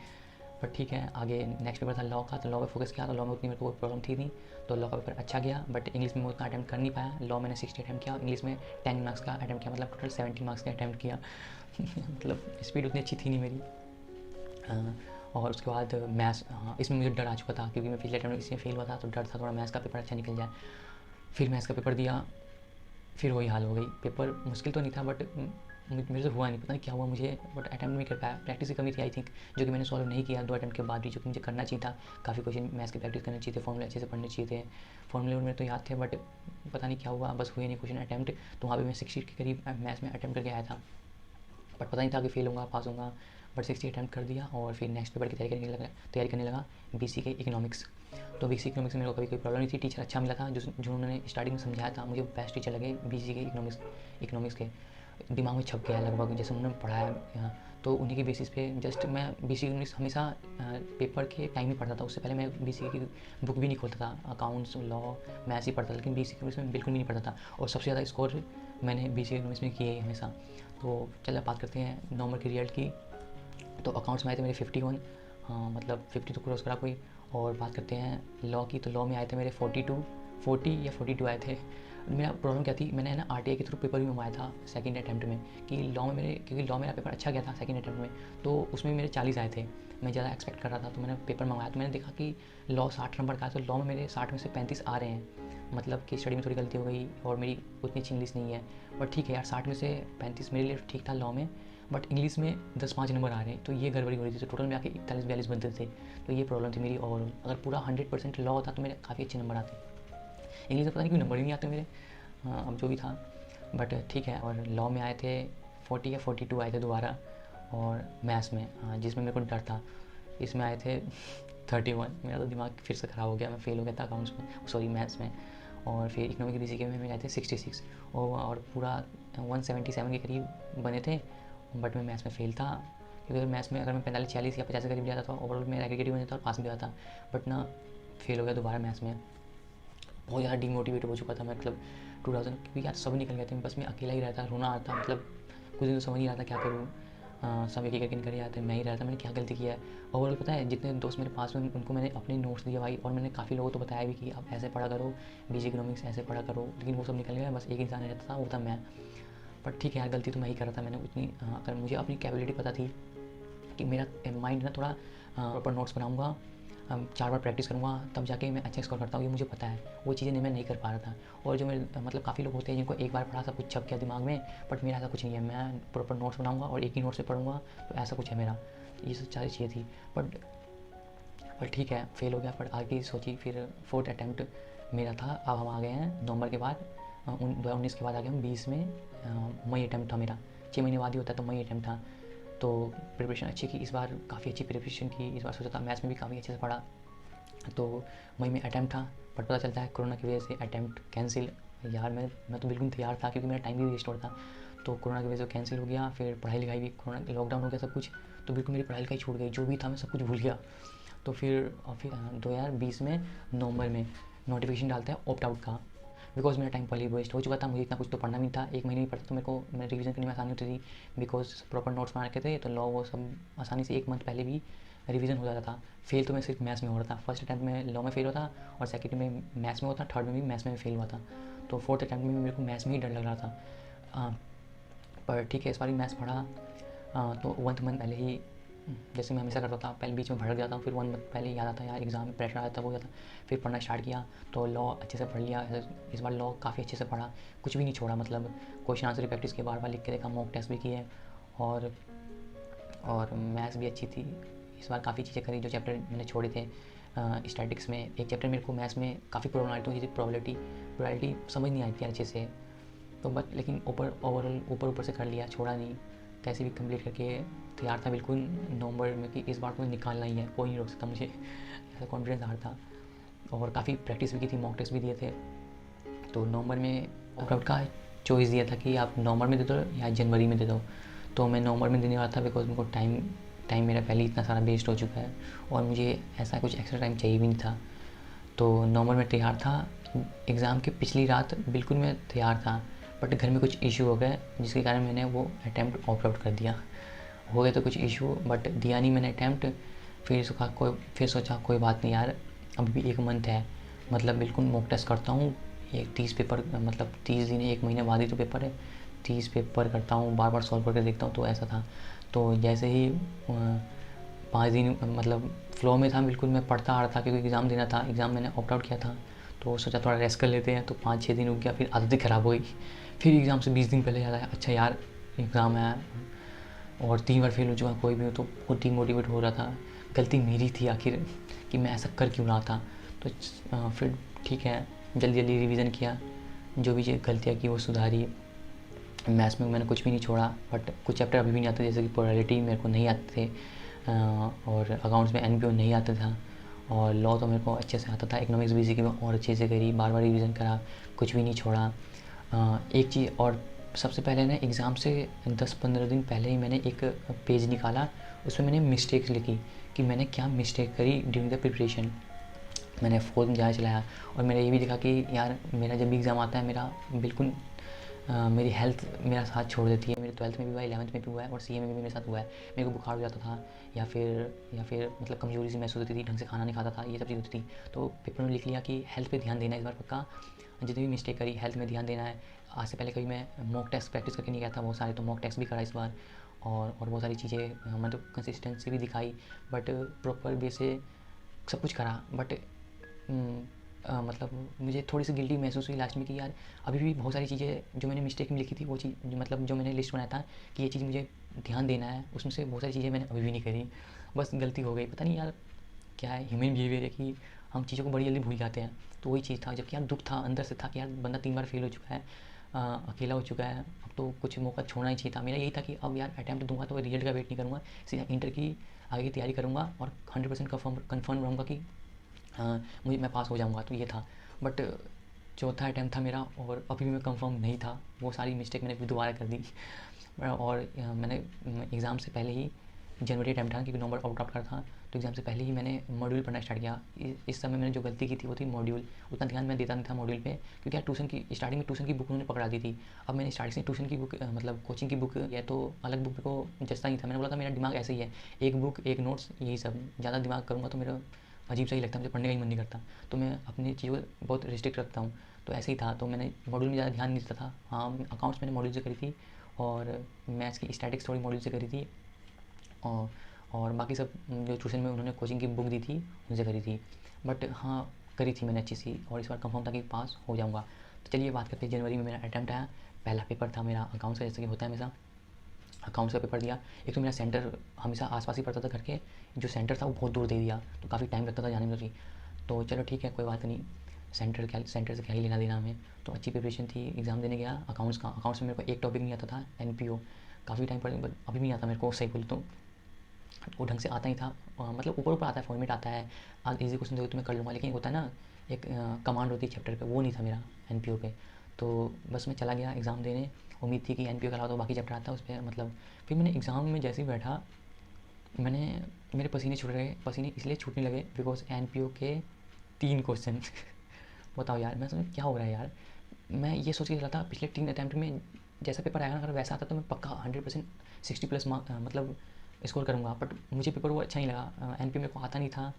बट ठीक है, आगे नेक्स्ट पेपर था लॉ का, तो लॉ पे फोकस किया। तो लॉ में उतनी मेरे को कोई प्रॉब्लम थी नहीं, तो लॉ का पेपर अच्छा गया। बट इंग्लिश में मैं उतना अटैम्प्ट कर नहीं पाया। लॉ मैंने 60 अटैम्प्ट किया, इंग्लिश में 10 मार्क्स का अटैम्प्ट किया, मतलब टोटल 70 मार्क्स का अटैम्प्ट किया। मतलब स्पीड उतनी अच्छी थी नहीं मेरी। और उसके बाद मैथ्स, इसमें मुझे डर आ चुका था, क्योंकि मैं पिछले अटैम्प्ट में इसमें फेल हुआ था, तो डर था थोड़ा मैथ्स का पेपर अच्छा निकल जाए। फिर मैथ्स का पेपर दिया, फिर वही हाल हो गई। पेपर मुश्किल तो नहीं था, बट मेरे से हुआ नहीं, पता नहीं क्या हुआ मुझे, बट अटैम्प्ट नहीं कर पाया। प्रैक्टिस की कमी थी आई थिंक, जो कि मैंने सॉल्व नहीं किया 2 अटैम्प्ट के बाद भी, जो कि मुझे करना चाहिए था। काफ़ी क्वेश्चन मैथ्स की प्रैक्टिस करनी चाहिए थे, फॉर्मूले अच्छे से पढ़ने चाहिए थे। फॉर्मूले मेरे तो याद थे, बट पता नहीं क्या हुआ, बस हुए नहीं क्वेश्चन अटैम्प्ट। तो वहाँ पर मैं 60 के करीब मैथ्स में अटैम्प्ट करके आया था, बट पता नहीं था कि फेल होगा पास होगा। बट 60 अटैम्प्ट कर दिया और फिर नेक्स्ट पेपर की तैयारी करने लगा बीसी के इकोनॉमिक्स। तो बीसी इकोनॉमिक्स में मेरे को कभी कोई प्रॉब्लम नहीं थी, टीचर अच्छा मिला था, जिन्होंने स्टार्टिंग में समझाया था, मुझे बेस्ट टीचर लगे बीसी के इकोनॉमिक्स के। दिमाग में छप गया लगभग, जैसे उन्होंने पढ़ाया। तो उन्हीं के बेसिस पे जस्ट मैं बीसी इकोनॉमिक्स हमेशा पेपर के टाइम ही पढ़ता था। उससे पहले मैं बीसी की बुक भी नहीं खोलता था, अकाउंट्स लॉ मैथ्स ही पढ़ता था, लेकिन बीसी इकोनॉमिक्स में बिल्कुल भी नहीं पढ़ता था। और सबसे ज़्यादा स्कोर मैंने बीसी इकोनॉमिक्स में किए हमेशा। तो चलिए बात करते हैं नवंबर के रिजल्ट की। तो अकाउंट्स में आए थे मेरे 51, हाँ मतलब 50 तो क्रॉस करा कोई। और बात करते हैं लॉ की, तो लॉ में आए थे मेरे 40 या 42 आए थे। मेरा प्रॉब्लम क्या थी, मैंने ना आरटीआई के थ्रू पेपर भी मंगवाया था सेकंड अटैम्प्ट में, कि लॉ में मेरे, क्योंकि लॉ मेरा पेपर अच्छा गया था सेकंड अटैम्प्ट में, तो उसमें मेरे 40 आए थे। मैं ज़्यादा एक्सपेक्ट कर रहा था, तो मैंने पेपर मंगवाया। तो मैंने देखा कि लॉ 60 नंबर का है, तो लॉ में मेरे 60 में से 35 आ रहे हैं। मतलब कि स्टडी में थोड़ी गलती हो गई और मेरी उतनी अच्छी इंग्लिश नहीं है। बट ठीक है यार, 60 में से 35 मेरे लिए ठीक था लॉ में। बट इंग्लिश में 10-5 नंबर आ रहे हैं, तो ये गड़बड़ी हो रही थी। तो टोटल में आके 41-42 बनते थे, तो ये प्रॉब्लम थी मेरी। और अगर पूरा 100% लॉ होता तो मेरे काफ़ी अच्छे नंबर आते। इंग्लिश में पता नहीं क्यों नंबर ही नहीं आते मेरे, अब जो भी था। बट ठीक है, और लॉ में आए थे 40 या 42 आए थे दोबारा। और मैथ्स में, जिसमें मेरे को डर था, इसमें आए थे 31। मेरा तो दिमाग फिर से ख़राब हो गया, मैं फेल हो गया था अकाउंट्स में, सॉरी मैथ्स में। और फिर इकोनॉमिक बीसी के में मेरे आए थे 66, और पूरा 177 के करीब बने थे। बट मैं मैथ्स में फेल था, क्योंकि मैथ्स में अगर मैं 45-46 या 50 के करीब जाता था ओवरऑल मेरा एग्रीगेटिव बन जाता और पास भी जाता। बट ना, फेल हो गया दोबारा मैथ्स में। बहुत ज़्यादा डिमोटिवेट हो चुका था मैं, मतलब 2000, क्योंकि यार सब निकल गए थे, बस मैं अकेला ही रहता, रोना आता, मतलब कुछ दिन तो समझ नहीं रहा था क्या करूँ। सब एक एक करके निकल जाते, मैं ही रहता, मैंने क्या गलती किया है। ओवरऑल पता है, जितने दोस्त मेरे पास में उनको मैंने अपने नोट्स दिए भाई, और मैंने काफ़ी लोगों को तो बताया भी कि आप ऐसे पढ़ा करो, बीजी इकोनॉमिक्स ऐसे पढ़ा करो, लेकिन वो सब निकल गया। बस एक इंसान रहता था, वो था मैं। बट ठीक है यार, गलती तो मैं ही कर रहा था। मैंने उतनी अगर मुझे अपनी कैपेबिलिटी पता थी कि मेरा माइंड ना थोड़ा प्रॉपर नोट्स बनाऊँगा, 4 बार प्रैक्टिस करूँगा, तब जाके मैं अच्छा स्कोर करता हूँ, ये मुझे पता है। वो चीज़ें मैं नहीं कर पा रहा था। और जो मेरे मतलब काफ़ी लोग होते हैं जिनको एक बार पढ़ा सब कुछ छप गया दिमाग में, बट मेरा ऐसा कुछ नहीं है। मैं प्रॉपर नोट्स बनाऊँगा और एक ही नोट से पढ़ूँगा, तो ऐसा कुछ है मेरा। ये सब सारी चीज़ें थी। पर ठीक है, फेल हो गया। पर आगे सोची, फिर 4th अटैम्प्ट मेरा था। अब हम आ गए हैं नवंबर के बाद, 2019 के बाद आ गए हम 20 में। मई अटैम्प्ट था मेरा, 6 महीने बाद ही होता है, तो मई अटैम्प्ट था। तो प्रिपरेशन अच्छी की इस बार, काफ़ी अच्छी प्रिपरेशन की इस बार। सोचा था मैथ्स में भी काफ़ी अच्छे से पढ़ा। तो मई में अटैम्प्ट था, बट पता चलता है कोरोना की वजह से अटैम्प्ट कैंसिल। यार मैं तो बिल्कुल तैयार था, क्योंकि मेरा टाइम भी वेस्ट हो रहा था। तो कोरोना की वजह से कैंसिल हो गया। फिर पढ़ाई लिखाई भी, कोरोना लॉकडाउन हो गया सब कुछ, तो बिल्कुल मेरी पढ़ाई लिखाई छूट गई, जो भी था मैं सब कुछ भूल गया। तो फिर 2020 में नवंबर में नोटिफिकेशन डालता है ऑप्ट आउट का, बिकॉज मेरा टाइम पहले ही वेस्ट हो चुका था, मुझे इतना कुछ तो पढ़ना भी नहीं था, एक महीने भी पढ़ता तो मेरे रिवीजन करने में आसानी होती थी, बिकॉज प्रॉपर नोट्स बना रखे थे, तो लॉ वो सब आसानी से एक मंथ पहले भी रिवीजन हो जाता था। फेल तो मैं सिर्फ मैथ्स में हो रहा था, फर्स्ट अटैम्प्ट में लॉ में फेल हुआ था, और सेकंड में मैथ्स में होता, थर्ड में भी मैथ्स में फेल हुआ था, तो फोर्थ अटैम्प्ट में मेरे को मैथ्स में ही डर लग रहा था। पर ठीक है, इस बार भी मैथ्स पढ़ा। तो 1 मंथ पहले ही, जैसे मैं हमेशा करता था, पहले बीच में भटक जाता हूँ, फिर 1 मंथ पहले याद आता यार एग्ज़ाम में प्रेशर आता हो जाता, फिर पढ़ना स्टार्ट किया, तो लॉ अच्छे से पढ़ लिया। इस बार लॉ काफ़ी अच्छे से पढ़ा, कुछ भी नहीं छोड़ा, मतलब क्वेश्चन आंसर की प्रैक्टिस की, बार बार लिख के देखा, मॉक टेस्ट भी किए, और मैथ्स भी अच्छी थी। इस बार काफ़ी चीज़ें करी जो चैप्टर मैंने छोड़े थे। स्टैटिक्स में एक चैप्टर मेरे को मैथ्स में काफ़ी प्रॉब्लम हुई थी, प्रोबेबिलिटी समझ नहीं आई थी अच्छे से, तो बट लेकिन ओवरऑल ऊपर से कर लिया, छोड़ा नहीं, कैसे भी कंप्लीट करके तैयार था बिल्कुल नवंबर में कि इस बार तो निकालना ही है, कोई नहीं रोक सकता मुझे, ऐसा कॉन्फिडेंस आ रहा था। और काफ़ी प्रैक्टिस भी की थी, मॉक टेस्ट भी दिए थे। तो नवंबर में ऑप्ट का चॉइस दिया था कि आप नवंबर में दे दो या जनवरी में दे दो, तो मैं नवंबर में देने वाला था, बिकॉज मेरे को टाइम मेरा पहले ही इतना सारा वेस्ट हो चुका है, और मुझे ऐसा कुछ एक्स्ट्रा टाइम चाहिए भी नहीं था। तो नवंबर में तैयार था, एग्ज़ाम की पिछली रात बिल्कुल मैं तैयार था, बट घर में कुछ इशू हो गए, जिसके कारण मैंने वो अटैम्प्ट ऑप्ट आउट कर दिया। हो गए तो कुछ इशू, बट दिया नहीं मैंने अटैम्प्ट। फिर सोचा कोई बात नहीं यार, अभी भी 1 मंथ है, मतलब बिल्कुल मॉक टेस्ट करता हूँ, ये 30 पेपर, मतलब 30 दिन, 1 महीने बाद ही तो पेपर है, 30 पेपर करता हूँ, बार बार सॉल्व करके देखता हूँ, तो ऐसा था। तो जैसे ही 5 दिन मतलब फ्लो में था, बिल्कुल मैं पढ़ता आ रहा था, क्योंकि एग्ज़ाम देना था, एग्ज़ाम मैंने ऑप्ट आउट किया था, तो सोचा थोड़ा रेस्ट कर लेते हैं, तो 5-6 दिन रुक गया, फिर आदत ही ख़राब हो गई। फिर एग्ज़ाम से 20 दिन पहले याद आया, अच्छा यार एग्ज़ाम है, और 3 बार फेल हो चुका, कोई भी हो, तो बहुत डिमोटिवेट हो रहा था, गलती मेरी थी आखिर कि मैं ऐसा कर क्यों रहा था। तो फिर ठीक है, जल्दी जल्दी रिवीजन किया, जो भी गलतियाँ की वो सुधारी। मैथ्स में मैंने कुछ भी नहीं छोड़ा, बट कुछ चैप्टर अभी भी नहीं आते, जैसे कि प्रोबेबिलिटी मेरे को नहीं आते थे, और अकाउंट्स में एनपीओ नहीं आता था, और लॉ तो मेरे को अच्छे से आता था, इकोनॉमिक्स बीसी की मैं और अच्छे से करी, बार बार रिवीजन करा, कुछ भी नहीं छोड़ा। एक चीज़ और, सबसे पहले ना एग्ज़ाम से 10-15 दिन पहले ही मैंने एक पेज निकाला, उसमें मैंने मिस्टेक्स लिखी कि मैंने क्या मिस्टेक करी ड्यूरिंग द प्रिपरेशन। मैंने फ़ोन ज़्यादा चलाया, और मैंने ये भी देखा कि यार मेरा जब भी एग्ज़ाम आता है, मेरा बिल्कुल मेरी हेल्थ मेरा साथ छोड़ देती है। मेरे 12th में भी हुआ है, 11th में भी हुआ है, और सीए में भी मेरे साथ हुआ है। मेरे को बुखार हो जाता था, या फिर मतलब कमज़ोरी सी महसूस होती थी, ढंग से खाना नहीं खाता था, ये सब चीज़ होती थी। तो पेपर में लिख लिया कि हेल्थ पे ध्यान देना है इस बार पक्का, जितनी भी मिस्टेक करी हेल्थ में ध्यान देना है। आज से पहले कभी मैं मॉक टेस्ट प्रैक्टिस करके नहीं गया था बहुत सारे, तो मॉक टेस्ट भी करा इस बार, और बहुत सारी चीज़ें, मतलब कंसिस्टेंसी भी दिखाई, बट प्रॉपर वे से सब कुछ करा। बट मतलब मुझे थोड़ी सी गिल्टी महसूस हुई लास्ट में कि यार अभी भी बहुत सारी चीज़ें जो मैंने मिस्टेक में लिखी थी, वो चीज़ मतलब जो मैंने लिस्ट बनाया था कि ये चीज़ मुझे ध्यान देना है, उसमें से बहुत सारी चीज़ें मैंने अभी भी नहीं करी, बस गलती हो गई। पता नहीं यार क्या है, ह्यूमन बिहेवियर है कि हम चीज़ों को बड़ी जल्दी भूल जाते हैं। तो वही चीज़ था, जबकि यार दुख था अंदर से, था कि यार बंदा 3 बार फेल हो चुका है, अकेला हो चुका है, अब तो कुछ मौका छोड़ना ही चाहिए था। मेरा यही था कि अब यार अटैम्प्ट दूंगा तो रिजल्ट का वेट नहीं करूँगा, सीधा इंटर की आगे की तैयारी करूँगा, और 100% कन्फर्म रहूँगा कि मैं पास हो जाऊँगा, तो ये था। बट चौथा अटैम्प्ट था मेरा, और अभी भी मैं कंफर्म नहीं था, वो सारी मिस्टेक मैंने फिर दोबारा कर दी। और मैंने एग्ज़ाम से पहले ही, जनवरी अटैम्प्ट था क्योंकि नवंबर आउट कर था, तो एग्ज़ाम से पहले ही मैंने मॉड्यूल पढ़ना स्टार्ट किया। इस समय मैंने जो गलती की थी वो थी मॉड्यूल, उतना ध्यान मैं देता नहीं था मॉड्यूल पे, क्योंकि यार स्टार्टिंग में ट्यूशन की बुक उन्होंने पकड़ा दी थी। अब मैंने स्टार्टिंग से ट्यूशन की बुक, मतलब कोचिंग की बुक, या तो अलग बुक को जचता नहीं था। मैंने बोला था मेरा दिमाग ऐसे ही है, एक बुक एक नोट्स यही सब, ज़्यादा दिमाग करूँगा तो मेरा अजीब सा ही लगता है, मुझे पढ़ने का ही मन नहीं करता, तो मैं अपनी चीज़ों को बहुत रिस्ट्रिक्ट रखता हूँ। तो ऐसे ही था, तो मैंने मॉड्यूल में ज़्यादा ध्यान नहीं देता था। हाँ, अकाउंट्स मैंने मॉड्यूल से करी थी, और मैथ्स की स्टैटिक्स थोड़ी मॉड्यूल से करी थी, और बाकी सब जो ट्यूशन में उन्होंने कोचिंग की बुक दी थी उनसे करी थी। बट हाँ, करी थी मैंने अच्छी सी, और इस बार कंफर्म था कि पास हो जाऊँगा। तो चलिए बात करते हैं, जनवरी में मेरा अटैम्प्ट आया, पहला पेपर था मेरा अकाउंट्स का, जैसे कि होता है हमेशा। अकाउंट्स का पेपर दिया। एक तो मेरा सेंटर हमेशा आसपास ही पड़ता था घर के, जो सेंटर था वो बहुत दूर दे दिया, तो काफ़ी टाइम लगता था जाने में भी। तो चलो ठीक है, कोई बात नहीं, सेंटर से क्या ही लेना देना हमें। तो अच्छी प्रिपरेशन थी, एग्ज़ाम देने गया अकाउंट्स का। अकाउंट्स में मेरे को एक टॉपिक नहीं आता था, एनपीओ, काफ़ी टाइम पर, अभी भी नहीं आता मेरे को, सही बोलूँ तो वो ढंग से आता ही था। मतलब ऊपर ऊपर आता है, फॉर्मेट आता है, आज इजी क्वेश्चन दोगे तो मैं कर लूँगा, लेकिन होता है ना एक कमांड होती है चैप्टर पे, वो नहीं था मेरा एनपीओ पे। तो बस मैं चला गया एग्ज़ाम देने, उम्मीद थी कि एनपीओ के अलावा तो बाकी चैप्टर आता है उस पर, मतलब। फिर मैंने एग्ज़ाम में जैसे ही बैठा, मैंने मेरे पसीने छूट रहे, पसीने इसलिए छूटने लगे बिकॉज एनपीओ के 3 क्वेश्चन। बताओ यार, मैं समझ क्या हो रहा है यार। मैं ये सोच के चला था पिछले 3 अटैम्प्ट में जैसा पेपर आएगा ना, अगर वैसा आता तो मैं पक्का 100% 60 प्लस मार्क मतलब स्कोर करूँगा, बट मुझे पेपर वो अच्छा नहीं लगा। एनपीओ मेरे को आता नहीं था,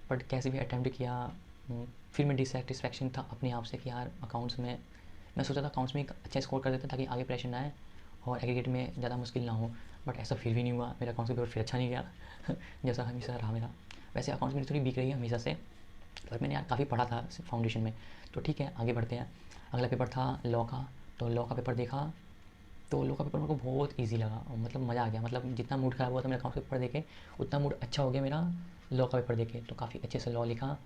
बट कैसे भी अटैम्प्ट किया। फिर मैं डिससेटिस्फैक्शन था अपने आप से कि यार अकाउंट्स में मैं सोचा था अकाउंट्स में एक अच्छा स्कोर कर देता ताकि आगे प्रेशर ना आए और एग्रीगेट में ज़्यादा मुश्किल ना हो, बट ऐसा फिर भी नहीं हुआ। मेरा अकाउंट्स का पेपर फिर अच्छा नहीं गया जैसा हमेशा रहा मेरा। वैसे अकाउंट्स मेरी थोड़ी वीक रही है हमेशा से, पर मैंने यार काफ़ी पढ़ा था फाउंडेशन में। तो ठीक है, आगे बढ़ते हैं। अगला पेपर था लॉ का। तो लॉ का पेपर देखा, तो लॉ का पेपर मेरे को बहुत ईजी लगा और मतलब मज़ा आ गया। मतलब जितना मूड ख़राब हुआ था मेरा अकाउंट्स पेपर देखे, उतना मूड अच्छा हो गया मेरा लॉ का पेपर देखे। तो काफ़ी अच्छे से लॉ लिखा।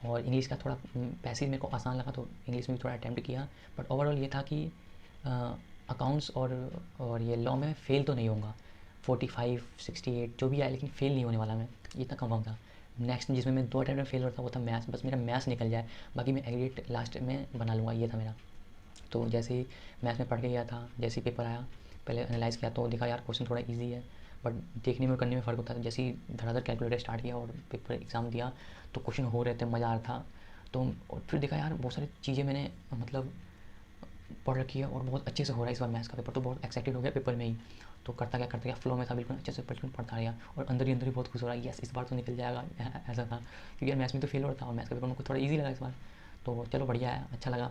और इंग्लिश का थोड़ा पैसेज मेरे को आसान लगा, तो इंग्लिश में भी थोड़ा अटैम्प्ट किया। बट ओवरऑल ये था कि अकाउंट्स और ये लॉ में फ़ेल तो नहीं होऊंगा। 45 68 जो भी आए, लेकिन फ़ेल नहीं होने वाला मैं, ये इतना कंफर्म था। नेक्स्ट जिसमें मैं 2 अटैम्प्ट में फ़ेल होता वो था मैथ्स। बस मेरा मैथ्स निकल जाए, बाकी मैं एग्रीगेट लास्ट में बना लूँगा, ये था मेरा। तो जैसे ही मैथ्स में पढ़ के गया था, जैसे ही पेपर आया पहले एनालाइज़ किया तो देखा यार क्वेश्चन थोड़ा इजी है, बट देखने में और करने में फ़र्क होता है। जैसे ही धड़ाधड़ कैलकुलेटर स्टार्ट किया और पेपर एग्ज़ाम दिया तो क्वेश्चन हो रहे थे, मज़ा आ रहा था। तो और फिर देखा यार बहुत सारी चीज़ें मैंने मतलब पढ़ रखी है और बहुत अच्छे से हो रहा है इस बार मैथ्स का पेपर। तो बहुत एक्साइटेड हो गया पेपर में ही। तो करता गया फ्लो में था बिल्कुल, अच्छे से बिल्कुल पढ़ता रहा और अंदर ही बहुत खुश हो रहा है, यस इस बार तो निकल जाएगा। ऐसा था क्योंकि यार मैथ्स में तो फेल हो रहा था और मैथ्स का पेपर मुझको थोड़ा ईजी लगा इस बार। तो चलो बढ़िया है, अच्छा लगा।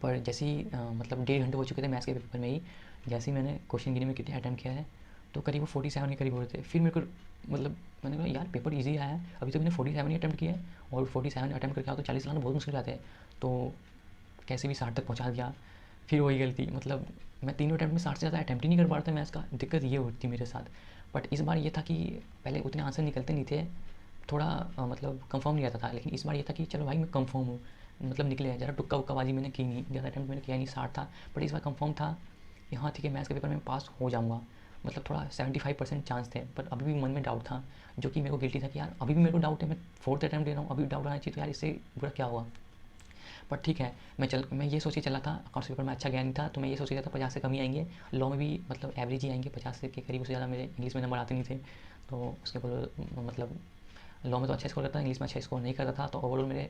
पर जैसे ही मतलब 1.5 घंटे हो चुके थे मैथ्स के पेपर में ही, जैसे ही मैंने क्वेश्चन गिने में कितने अटैम्प्ट किया है, तो करीब वो 47 के करीब हो रहे थे। फिर मेरे को मतलब मैंने कहा यार पेपर ईजी आया है, अभी तो मैंने 47 ही अटैम्प्ट किया है और 47 अटैम्प्ट करके आओ तो 40 लाना बहुत मुश्किल आते हैं। तो कैसे भी 60 तक पहुँचा दिया। फिर वही गलती, मतलब मैं तीनों अटैम्प्ट में 60 से ज़्यादा अटैम्प्ट ही नहीं कर पा रहा था मैथ्स का। दिक्कत ये होती थी मेरे साथ। बट इस बार ये था कि पहले उतने आंसर निकलते नहीं थे, थोड़ा मतलब कंफर्म नहीं रहता था। लेकिन इस बार ये था कि चलो भाई मैं कंफर्म हूँ, मतलब निकले ज़रा तुक्का उक्काबाजी मैंने की नहीं, ज़्यादा अटैम्प्ट मैंने किया नहीं, 60 था। बट इस बार कंफर्म था कि हाँ ठीक है मैथ्स के पेपर में पास हो जाऊँगा। मतलब थोड़ा 75% चांस थे, पर अभी भी मन में डाउट था, जो कि मेरे को गिल्टी था कि यार अभी भी मेरे को डाउट है, मैं 4th अटैम्प्ट दे रहा हूँ, अभी भी डाउट आना चाहिए, तो यार इससे बुरा क्या हुआ। बट ठीक है, मैं ये सोच के चला था, अकाउंट्स पेपर में अच्छा गया नहीं था तो मैं ये सोच के चला था 50 से कम ही आएंगे। लॉ में भी मतलब एवरेज ही आएंगे 50 से के करीब, उससे ज़्यादा मेरे इंग्लिश में नंबर आते नहीं थे। तो उसके मतलब लॉ में तो अच्छा स्कोर करता था, इंग्लिश में अच्छा स्कोर नहीं करता था, तो ओवरऑल मेरे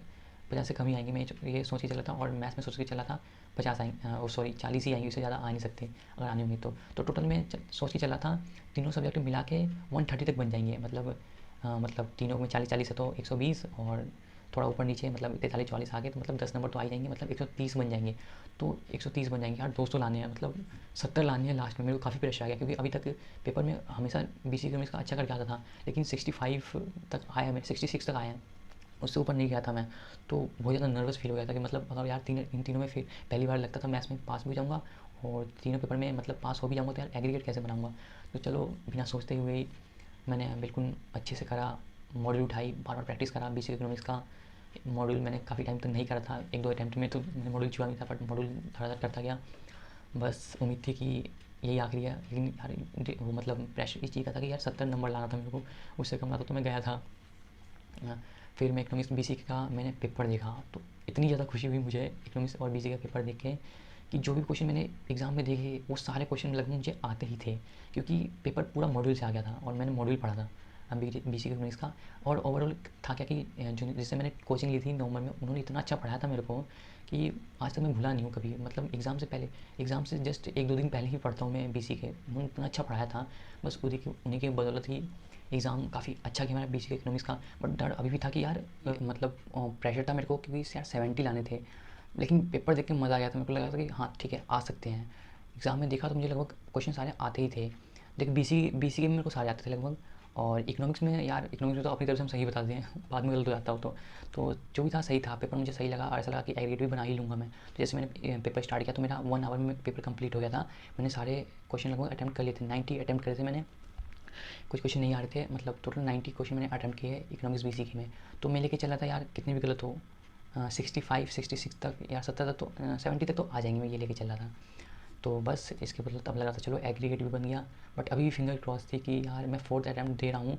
50 से कम ही आएंगे, मैं ये सोच के चला था। और मैथ्स में सोच के चला था 50 आएंगे, सॉरी 40 ही आएंगे, उससे ज़्यादा आ नहीं सकते अगर आने होंगे तो टोटल में सोच के चला था तीनों सब्जेक्ट मिला के 130 तक बन जाएंगे। मतलब तीनों में 40-40 है तो 120, और थोड़ा ऊपर नीचे मतलब 43-44 आ गए तो मतलब 10 नंबर तो आ ही जाएंगे, मतलब 130 बन जाएंगे। तो 130 बन जाएंगे यार, 200 लाने हैं, मतलब 70 लाने हैं लास्ट में। मेरे को काफ़ी प्रेशर आ गया क्योंकि अभी तक पेपर में हमेशा बीसी का इसका अच्छा करके आता था, लेकिन 65 तक आया, मैं 66 तक आया, उससे ऊपर नहीं गया था मैं। तो बहुत ज़्यादा नर्वस फील हो गया था कि मतलब अगर यार इन तीनों में फिर पहली बार लगता था मैथ्स में पास भी हो जाऊँगा और तीनों पेपर में मतलब पास हो भी जाऊँगा, तो यार एग्रीगेट कैसे बनाऊँगा। तो चलो बिना सोचते हुए ही मैंने बिल्कुल अच्छे से करा, मॉड्यूल उठाई, बार बार प्रैक्टिस करा। बेसिक इकोनॉमिक्स का मॉड्यूल मैंने काफ़ी टाइम तक नहीं करा था, 1-2 अटैम्प्ट में तो मैंने मॉड्यूल छुआ नहीं था, बट मॉड्यूल धड़ाधड़ करता गया। बस उम्मीद थी कि यही आखिरी है, लेकिन यार वो मतलब प्रेशर इस चीज़ का था कि यार 70 नंबर लाना था मेरे को, उससे कम लाता तो मैं गया था। फिर मैं इकोनॉमिक्स बीसी का मैंने पेपर देखा तो इतनी ज़्यादा खुशी हुई मुझे इकोनॉमिक्स और बीसी का पेपर देख के कि जो भी क्वेश्चन मैंने एग्ज़ाम में देखे वो सारे क्वेश्चन लगभग मुझे आते ही थे, क्योंकि पेपर पूरा मॉड्यूल से आ गया था और मैंने मॉड्यूल पढ़ा था बीसी इकोनॉमिक्स का। और ओवरऑल था क्या कि जो जिससे मैंने कोचिंग ली थी नवंबर में, उन्होंने इतना अच्छा पढ़ाया था मेरे को कि आज तक मैं भूला नहीं हूँ कभी। मतलब एग्ज़ाम से पहले, एग्ज़ाम से जस्ट 1-2 दिन पहले ही पढ़ता हूँ मैं बीसी के, उन्होंने इतना अच्छा पढ़ाया था। बस उन्हीं की बदौलत ही एग्ज़ाम काफ़ी अच्छा गया मेरा बीसी इकोनॉमिक्स का। बट डर अभी भी था कि यार मतलब प्रेशर था मेरे को क्योंकि यार 70 लाने थे। लेकिन पेपर देख के मज़ा आ गया था, मेरे को लगा था कि हाँ ठीक है आ सकते हैं। एग्ज़ाम में देखा तो मुझे लगभग क्वेश्चन सारे आते ही थे। देख बीसी के भी मेरे को सारे आते थे लगभग। और इकोनॉमिक्स में यार, इकोनॉमिक्स में तो अपनी तरफ से हम सही बता दें बाद में गलत हो जाता हो तो जो भी था सही था, पेपर मुझे सही लगा और ऐसा लगा कि एग्रीगेट भी बना ही लूँगा मैं। तो जैसे मैंने पेपर स्टार्ट किया तो मेरा 1 आवर में पेपर कंप्लीट हो गया था। मैंने सारे क्वेश्चन लगभग अटैम्प्ट कर लिए थे, 90 अटैम्प्ट करे थे मैंने। कुछ क्वेश्चन नहीं आ रहे थे, मतलब टोटल 90 क्वेश्चन मैंने अटैम्प्ट किए इकोनॉमिक्स बीसी के में। तो मैं लेके चला था यार कितने भी गलत हो 65-66 तक या 70 तक तो 70 तक तो आ जाएंगे, मैं ये लेके चला था। तो बस इसके बदले तब लगा था चलो एग्रीगेट भी बन गया। बट अभी भी फिंगर क्रॉस थी कि यार मैं 4th अटैम्प्ट दे रहा हूँ।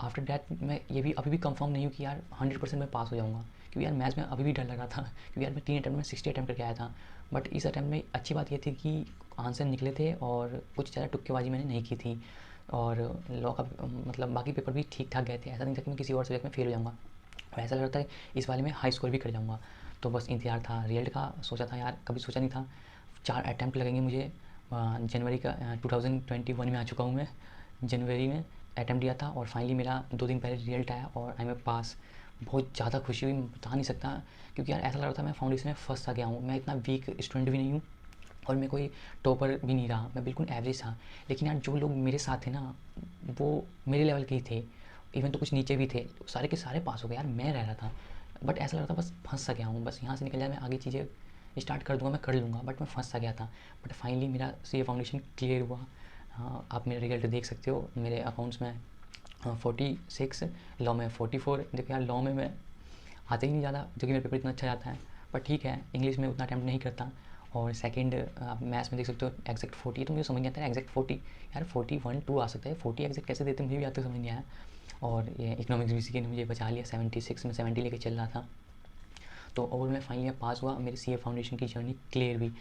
आफ्टर डैट मैं ये भी अभी भी कंफर्म नहीं हूँ कि यार 100% मैं पास हो जाऊँगा, क्योंकि यार मैथ्स में अभी भी डर लग रहा था क्योंकि यार मैं 3 अटैम्प्ट में 60 अटैम्प्ट करके आया था। बट इस अटैम्प्ट में अच्छी बात ये थी कि आंसर निकले थे और कुछ ज़्यादा तुक्केबाजी मैंने नहीं की थी। और लॉ का मतलब बाकी पेपर भी ठीक ठाक गए थे, ऐसा नहीं था कि मैं किसी और सब्जेक्ट में फेल हो जाऊँगा, और ऐसा लग रहा था इस वाले में हाई स्कोर भी कर जाऊँगा। तो बस इंतज़ार था रिज़ल्ट का। सोचा था यार, कभी सोचा नहीं था 4 अटैम्प्ट लगेंगे मुझे। जनवरी का 2021 में आ चुका हूँ मैं, जनवरी में अटैम्प्ट दिया था और फाइनली मेरा 2 दिन पहले रिज़ल्ट आया और आई एम ए पास। बहुत ज़्यादा खुशी हुई, मैं बता नहीं सकता, क्योंकि यार ऐसा लग रहा था मैं फाउंडेशन में फँस सा गया हूँ। मैं इतना वीक स्टूडेंट भी नहीं हूँ और मैं कोई टॉपर भी नहीं रहा, मैं बिल्कुल एवरेज था। लेकिन यार जो लोग मेरे साथ थे ना, वो मेरे लेवल के ही थे, इवन तो कुछ नीचे भी थे, सारे के सारे पास हो गए यार, मैं रह रहा था। बट ऐसा लग रहा था बस फंस सा गया हूँ, बस यहाँ से निकल जाए, मैं आगे चीज़ें स्टार्ट कर दूंगा, मैं कर लूँगा, बट मैं फंस सा गया था। बट फाइनली मेरा सी ए फाउंडेशन क्लियर हुआ। हाँ, आप मेरा रिजल्ट देख सकते हो मेरे अकाउंट्स में। 46, लॉ में 44। देखो यार, लॉ में मैं आता ही नहीं ज़्यादा, जो कि मेरा पेपर इतना अच्छा जाता है, पर ठीक है, इंग्लिश में उतना अटैम्प्ट नहीं करता। और सेकंड आप मैथ्स में देख सकते हो एग्जैक्ट 40, तो मुझे समझ नहीं आता है एग्जैक्ट 40, यार 41 2 आ सकता है, 40 एग्जैक्ट कैसे देते मुझे भी आज तक समझ नहीं आया। और ये इकोनॉमिक्स भी सी ने मुझे बचा लिया, 76 में 70 लेके चल रहा था। तो ओवरऑल मैं फाइनली पास हुआ, मेरी सी ए फाउंडेशन की जर्नी क्लियर हुई।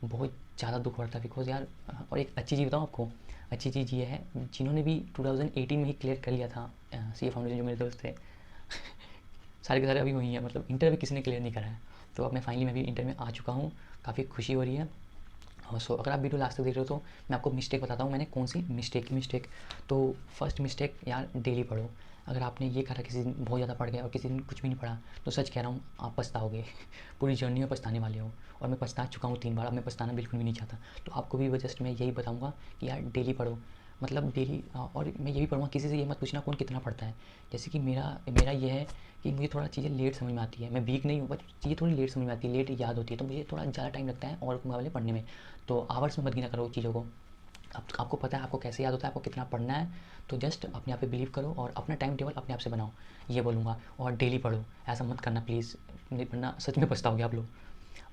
बहुत ज़्यादा दुख होता था बिकॉज यार, और एक अच्छी चीज़ बताऊँ आपको, अच्छी चीज़ ये है, जिन्होंने भी 2018 में ही क्लियर कर लिया था सी ए फाउंडेशन, जो मेरे दोस्त थे, सारे के सारे अभी वही हैं, मतलब इंटर भी किसी ने क्लियर नहीं करा है। तो अब मैं भी इंटर में आ चुका हूँ, काफ़ी खुशी हो रही है। और सो अगर आप वीडियो लास्ट तक देख रहे हो तो मैं आपको मिस्टेक बताता हूँ, मैंने कौन सी मिस्टेक। तो फर्स्ट मिस्टेक, यार डेली पढ़ो। अगर आपने ये करा किसी दिन बहुत ज़्यादा पढ़ गया और किसी दिन कुछ भी नहीं पढ़ा, तो सच कह रहा हूँ आप पछताओगे। पूरी जर्नी में पछताने वाले हो, और मैं पछता चुका हूँ 3 बार, अब मैं पछताना बिल्कुल भी नहीं चाहता। तो आपको भी जस्ट मैं यही बताऊँगा कि यार डेली पढ़ो, मतलब डेली। और मैं ये भी पढ़ूँगा, किसी से ये मत पूछना कौन कितना पढ़ता है। जैसे कि मेरा ये है कि मुझे थोड़ा चीज़ें लेट समझ में आती है, मैं वीक नहीं हूँ, बट चीज़ें थोड़ी लेट समझ में आती है, लेट याद होती है, तो मुझे थोड़ा ज़्यादा टाइम लगता है और मुकाबले पढ़ने में। तो आवर्स में मत गिना करो चीज़ों को। अब आपको पता है आपको कैसे याद होता है, आपको कितना पढ़ना है, तो जस्ट अपने आप पे बिलीव करो और अपना टाइम टेबल अपने आप से बनाओ, ये बोलूँगा। और डेली पढ़ो, ऐसा मत करना प्लीज़, नहीं पढ़ना सच में पछताओगे आप लोग।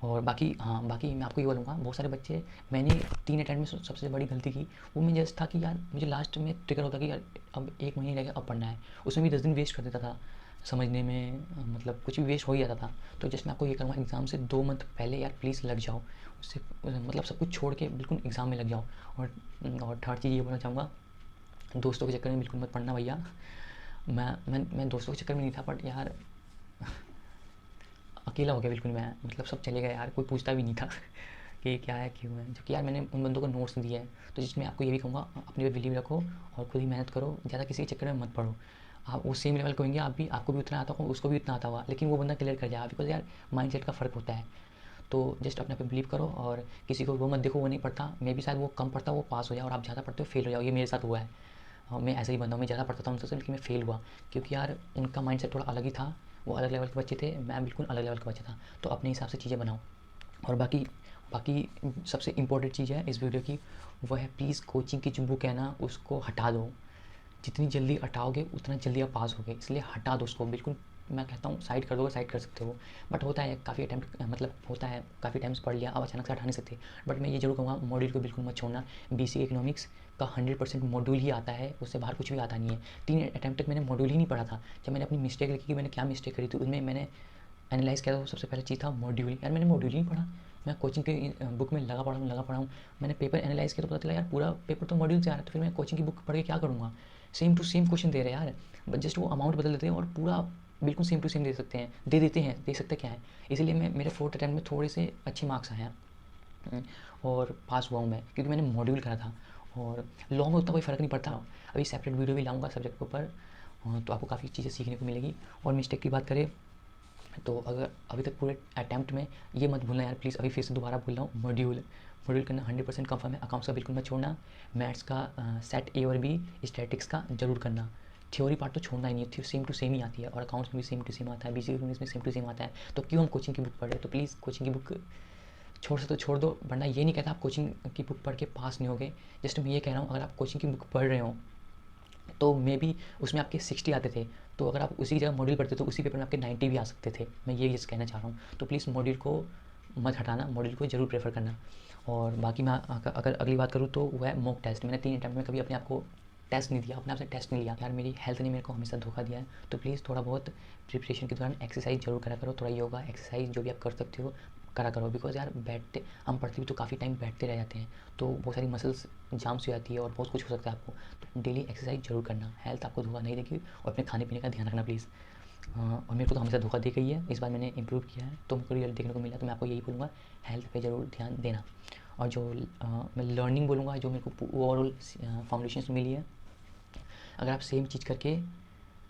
और बाकी हाँ, बाकी मैं आपको ये बोलूँगा, बहुत सारे बच्चे, मैंने 3 अटेम्प्ट में सबसे बड़ी गलती की, वो मैं जस्ट था कि यार मुझे लास्ट में ट्रिगर होता कि यार अब 1 महीने रह गया, अब पढ़ना है, उसमें भी 10 दिन वेस्ट कर देता था समझने में, मतलब कुछ भी वेस्ट हो ही जाता था। तो जस्ट मैं आपको ये करूँगा, एग्ज़ाम से 2 मंथ पहले यार प्लीज़ लग जाओ, उससे मतलब सब कुछ छोड़ के बिल्कुल एग्ज़ाम में लग जाओ। और थर्ड चीज़ ये बोलना चाहूँगा, दोस्तों के चक्कर में बिल्कुल मत पढ़ना भैया। मैं दोस्तों के चक्कर में नहीं था, बट यार अकेला हो गया बिल्कुल मैं, मतलब सब चले गए यार, कोई पूछता भी नहीं था कि क्या है क्यों है, जबकि यार मैंने उन बंदों को नोट्स दिए हैं। तो जिसमें आपको ये भी कहूँगा, अपने पे बिलीव रखो और खुद ही मेहनत करो, ज़्यादा किसी के चक्कर में मत पढ़ो। आप वो सेम लेवल के होंगे, आप भी, आपको भी उतना आता होगा, उसको भी उतना आता होगा, लेकिन वो बंदा क्लियर कर जाएगा, बिकॉज यार माइंडसेट का फ़र्क होता है। तो जस्ट अपने पे बिलीव करो और किसी को वो मत देखो वो नहीं पढ़ता, मे भी शायद वो कम पढ़ता वो पास हो जाए और आप ज़्यादा पढ़ते हो फेल हो जाओ, ये मेरे साथ हुआ है। मैं ऐसे ही बंदा हूँ, मैं ज़्यादा पढ़ता था उनसे, लेकिन मैं फेल हुआ, क्योंकि यार उनका माइंडसेट थोड़ा अलग ही था, वो अलग लेवल के बच्चे थे, मैं बिल्कुल अलग लेवल का बच्चा था। तो अपने हिसाब से चीज़ें बनाओ। और बाकी बाकी सबसे इम्पोर्टेंट चीज़ है इस वीडियो की, वो है प्लीज़ कोचिंग की जो बुक है ना, उसको हटा दो। जितनी जल्दी हटाओगे उतना जल्दी आप पास होगे, इसलिए हटा दो उसको बिल्कुल। मैं कहता हूँ साइड कर दो, साइड कर सकते हो, बट होता है काफ़ी अटैम्प्ट, मतलब होता है काफ़ी टाइम्स पढ़ लिया, अब अचानक से हटा नहीं सकते। बट मैं ये जरूर कहूँगा, मॉड्यूल को बिल्कुल मत छोड़ना। BCA इकोनॉमिक्स का 100% मॉड्यूल ही आता है, उससे बाहर कुछ भी आता नहीं है। 3 अटैम्प्ट तक मैंने मॉड्यूल ही नहीं पढ़ा था। जब मैंने अपनी मिस्टेक लिखी कि मैंने क्या मिस्टेक करी थी, उसमें मैंने एनालाइज़ किया, तो सबसे पहले चीज़ था मॉड्यूल। यार मैंने मॉड्यूल ही नहीं पढ़ा, मैं कोचिंग की बुक में लगा पड़ा हूँ। मैंने पेपर एनालाइज़ किया तो पता चला यार पूरा पेपर तो मॉड्यूल से आ रहा है, तो फिर मैं कोचिंग की बुक पढ़ के क्या करूँगा। सेम टू सेम क्वेश्चन दे रहे हैं यार, बट जस्ट वो अमाउंट बदल देते हैं और पूरा बिल्कुल सेम टू सेम दे देते हैं, दे सकते क्या है। इसीलिए मैं मेरे 4th अटैम्प्ट में थोड़े से अच्छे मार्क्स आए हैं और पास हुआ हूँ मैं, क्योंकि मैंने मॉड्यूल करा था। और लॉ में उतना कोई फ़र्क नहीं पड़ता। अभी सेपरेट वीडियो भी लाऊंगा सब्जेक्ट के ऊपर, तो आपको काफ़ी चीज़ें सीखने को मिलेगी। और मिस्टेक की बात करें, तो अगर अभी तक पूरे अटैम्प्ट में ये मत भूलना यार प्लीज़, अभी फिर से दोबारा बोल रहा हूँ, मॉड्यूल करना 100% कंफर्म है। अकाउंट्स का बिल्कुल मत छोड़ना, मैथ्स का सेट A और B, स्टैटिक्स का जरूर करना। थ्योरी पार्ट तो छोड़ना ही नहीं है, सेम टू सेम ही आती है, और अकाउंट्स में भी सेम टू सेम आता है, BCA इंग्लिश में सेम टू सेम आता है। तो क्यों हम कोचिंग की बुक पढ़ रहे हैं, तो प्लीज़ कोचिंग की बुक छोड़ सकते तो छोड़ दो, वरना ये नहीं कहता आप कोचिंग की बुक पढ़ के पास नहीं होगे। जस्ट मैं ये कह रहा हूँ, अगर आप कोचिंग की बुक पढ़ रहे हो तो मे बी उसमें आपके 60 आते थे, तो अगर आप उसी की जगह मॉड्यूल पढ़ते तो उसी पेपर में आपके 90 भी आ सकते थे। मैं ये जस्ट कहना चाह रहा हूँ। तो प्लीज़ मॉड्यूल को मत हटाना, मॉड्यूल को ज़रूर प्रेफर करना। और बाकी मैं अगर अगली बात करूँ तो वह है मॉक टेस्ट। मैंने 3 अटैम्प्ट में कभी अपने आप को टेस्ट नहीं दिया, अपने आप से टेस्ट नहीं लिया यार, मेरी हेल्थ ने मेरे को हमेशा धोखा दिया है। तो प्लीज़ थोड़ा बहुत प्रिपरेशन के दौरान एक्सरसाइज जरूर करा करो, थोड़ा योगा एक्सरसाइज जो भी आप कर सकते हो, करा करो। बिकॉज़ यार बैठते हम पढ़ते भी तो काफ़ी टाइम बैठते रह जाते हैं, तो बहुत सारी मसल्स जाम्स हो जाती है और बहुत कुछ हो सकता है आपको। तो डेली एक्सरसाइज ज़रूर करना, हेल्थ आपको धोखा नहीं देगी। और अपने खाने पीने का ध्यान रखना प्लीज़। और मेरे को तो हमेशा धोखा दे गई है, इस बार मैंने इम्प्रूव किया है तो मेरे को रिजल्ट देखने को मिला। तो मैं आपको यही बोलूँगा, हेल्थ पे ज़रूर ध्यान देना। और जो मैं लर्निंग बोलूँगा, जो मेरे को ओवरऑल फाउंडेशन से मिली है, अगर आप सेम चीज़ करके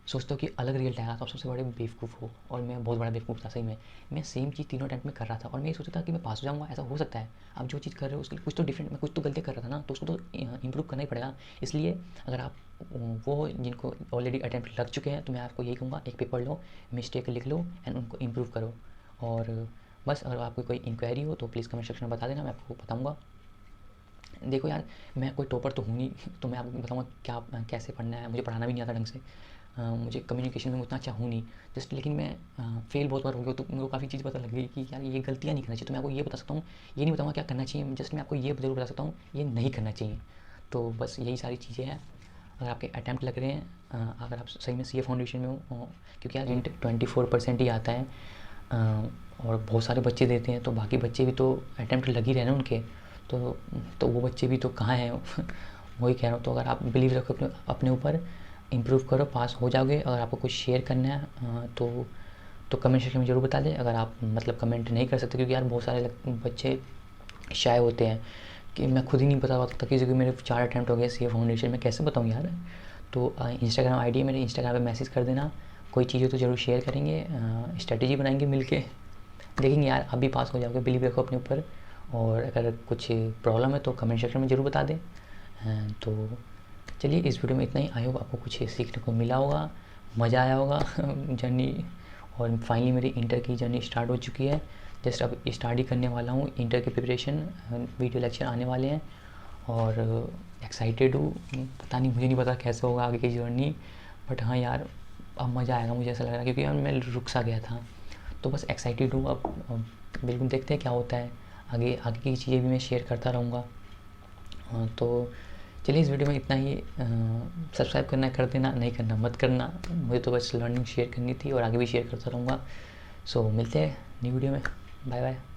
सोचते हो कि अलग रिजल्ट आएगा तो आप सबसे बड़े बेवकूफ़ हो। और मैं बहुत बड़ा बेवकूफ़ था सही में। मैं सेम चीज़ तीनों अटेम्प्ट में कर रहा था और मैं ये सोचता था कि मैं पास हो जाऊँगा, ऐसा हो सकता है। आप जो चीज़ कर रहे हो उसके लिए कुछ तो डिफरेंट, मैं कुछ तो गलती कर रहा था ना, तो उसको तो इम्प्रूव करना ही पड़ेगा। इसलिए अगर आप वो जिनको ऑलरेडी अटेम्प्ट लग चुके हैं, तो मैं आपको यही कहूँगा, एक पेपर लो, मिस्टेक लिख लो एंड उनको इम्प्रूव करो। और बस अगर आपको कोई इंक्वायरी हो तो प्लीज़ कमेंट सेक्शन में बता देना, मैं आपको बताऊँगा। देखो यार, मैं कोई टॉपर तो हूँ नहीं तो मैं आपको बताऊँगा क्या कैसे पढ़ना है। मुझे पढ़ाना भी नहीं आता ढंग से। मुझे कम्युनिकेशन में उतना अच्छा हूँ नहीं। जस्ट लेकिन मैं फेल बहुत बार हो गया, तो मेरे को काफ़ी चीज़ पता लग गई कि यार ये गलतियाँ नहीं करना चाहिए। तो मैं आपको ये बता सकता हूँ, ये नहीं बताऊँगा क्या करना चाहिए, जस्ट मैं आपको ये ज़रूर बता सकता हूँ, ये नहीं करना चाहिए। तो बस यही सारी चीज़ें हैं। अगर आपके अटैम्प्ट लग रहे हैं, अगर आप सही में सीए फाउंडेशन में हो, क्योंकि यार इंट 24% ही आता है, और बहुत सारे बच्चे देते हैं, तो बाकी बच्चे भी तो अटैम्प्ट लग ही रहे हैं ना उनके। तो वो बच्चे भी तो कहाँ हैं वही कह रहा हूँ। तो अगर आप बिलीव रखो अपने ऊपर, इम्प्रूव करो, पास हो जाओगे। अगर आपको कुछ शेयर करना है तो कमेंट सेक्शन में ज़रूर बता दें। अगर आप मतलब कमेंट नहीं कर सकते, क्योंकि यार बहुत सारे बच्चे शाय होते हैं कि मैं खुद ही नहीं बता पाता किसी को मेरे 4 अटैम्प्ट हो गए सीए फाउंडेशन में, कैसे बताऊँ यार। तो इंस्टाग्राम आईडी है मेरे, इंस्टाग्राम पे मैसेज कर देना, कोई चीज़ हो तो ज़रूर शेयर करेंगे, स्ट्रेटजी बनाएंगे मिलके, देखेंगे यार आप भी पास हो जाओगे। बिलीव रखो अपने ऊपर। और अगर कुछ प्रॉब्लम है तो कमेंट सेक्शन में ज़रूर बता दें। तो चलिए, इस वीडियो में इतना ही। आई होप आपको कुछ सीखने को मिला होगा, मज़ा आया होगा जर्नी। और फाइनली मेरी इंटर की जर्नी स्टार्ट हो चुकी है। जस्ट अब स्टार्ट ही करने वाला हूँ इंटर की प्रिपरेशन। वीडियो लेक्चर आने वाले हैं और एक्साइटेड हूँ। पता नहीं, मुझे नहीं पता कैसे होगा आगे की जर्नी, बट हाँ यार, अब मज़ा आएगा मुझे ऐसा लग रहा है, क्योंकि यार मैं रुक सा गया था। तो बस एक्साइटेड हूँ अब बिल्कुल देखते हैं क्या होता है आगे। आगे की चीज़ें भी मैं शेयर करता रहूँगा। तो चलिए, इस वीडियो में इतना ही। सब्सक्राइब करना कर देना, नहीं करना मत करना। मुझे तो बस लर्निंग शेयर करनी थी और आगे भी शेयर करता रहूँगा। सो मिलते हैं नई वीडियो में। Bye bye.